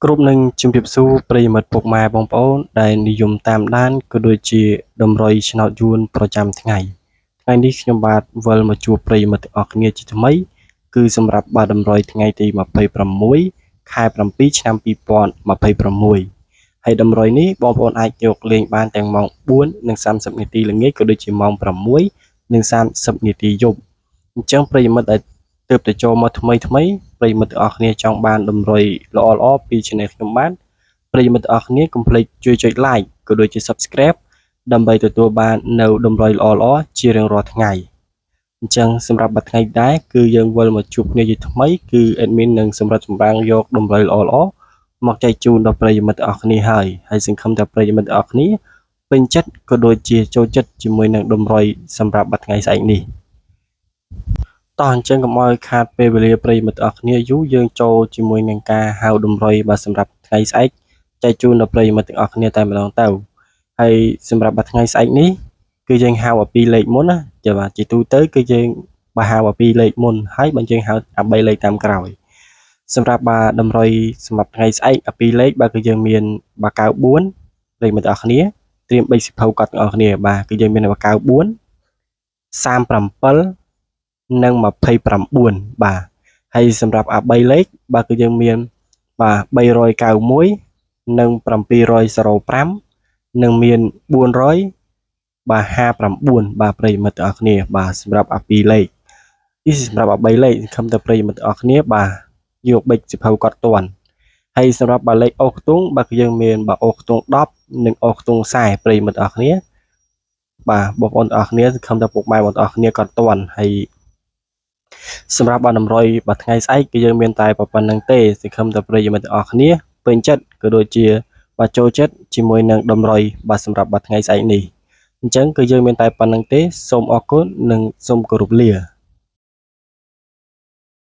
គ្រប់នឹងជំរាបសួរប្រិយមិត្តពុកម៉ែបងប្អូនដែលនិយមតាមដានក៏ដូចជាតម្រុយឆ្នោតយួនប្រចាំថ្ងៃនេះខ្ញុំបាទវិលមកជួបប្រិយមិត្តទាំងអស់គ្នាជាថ្មីគឺសម្រាប់បាទតម្រុយថ្ងៃទី26ខែ7ឆ្នាំ2026ហើយតម្រុយនេះបងប្អូនអាចយកលេងបានទាំងម៉ោង4:30នាទីល្ងាចក៏ដូចជាម៉ោង6:30នាទីយប់អញ្ចឹងប្រិយមិត្តដែលទើបតែចូលមកថ្មីប្រិយមិត្តទាំងអស់គ្នាចង់បានតម្រុយល្អពី channel ខ្ញុំបានប្រិយមិត្តទាំងអស់គ្នាកុំភ្លេចជួយចុច like ក៏ដូចជា subscribe ដើម្បីទទួលបាននៅតម្រុយល្អជារៀងរាល់ថ្ងៃអញ្ចឹងសម្រាប់ថ្ងៃដែរគឺយើងវិលមកជួបគ្នាជាថ្មីគឺ admin នឹងសម្រាប់ចម្រាំងយកតម្រុយល្អមកចែកជូនដល់ប្រិយមិត្តទាំងអស់គ្នាហើយសង្ឃឹមថាប្រិយមិត្តទាំងអស់គ្នាពេញចិត្តក៏ដូចជាចូលចិត្តជាមួយនឹងតម្រុយសម្រាប់ថ្ងៃស្អែកនេះតោះអញ្ចឹងកុំឲ្យខាតពេលវេលាប្រិយមិត្តទាំងអស់គ្នាយូរយើងចូលជាមួយនឹងការហៅតម្រុយបាទសម្រាប់ថ្ងៃស្អែកចែកជូនដល់ប្រិយមិត្តទាំងអស់គ្នាតែម្ដងទៅហើយសម្រាប់ថ្ងៃស្អែកនេះគឺយើងហៅឲ្យ2លេខមុនណាចាបាទជាទូទៅគឺយើងបើហៅឲ្យ2លេខមុនហើយបើយើងហៅអា3លេខតាមក្រោយសម្រាប់បាទតម្រុយសម្រាប់ថ្ងៃស្អែកអា2លេខបាទគឺយើងមានបាទ94ប្រិយមិត្តទាំងអស់គ្នាត្រៀម3សិភៅកត់ទាំងអស់គ្នាបាទគឺយើងមានបាទ94 37និង29បាទហើយសម្រាប់អា3លេខបាទគឺយើងមានបាទ391និង705និងមាន400បាទ59បាទប្រិយមិត្តទាំងអស់គ្នាបាទសម្រាប់អា2លេខនេះសម្រាប់អា3លេខសង្ឃឹមតែប្រិយមិត្តទាំងអស់គ្នាបាទយកប៊ិចសិភៅកត់តាន់ហើយសម្រាប់បាទលេខអូសខ្ទង់បាទគឺយើងមានបាទអូសខ្ទង់10និងអូសខ្ទង់40ប្រិយមិត្តទាំងអស់គ្នាបាទបងប្អូនទាំងអស់គ្នាសង្ឃឹមថាពុកម៉ែបងប្អូនទាំងអស់គ្នាកត់តាន់ហើយសម្រាប់បាទតម្រុយបាទថ្ងៃស្អែកគឺយើងមានតែប៉ុណ្្នឹងទេសង្ឃឹមថាប្រិយមិត្តទាំងអស់គ្នាពេញចិត្តក៏ដូចជាបាទចូលចិត្តជាមួយនឹងតម្រុយបាទសម្រាប់បាទថ្ងៃស្អែកនេះអញ្ចឹងគឺយើងមានតែប៉ុណ្្នឹងទេសូមអរគុណនិងសូមគោរពលា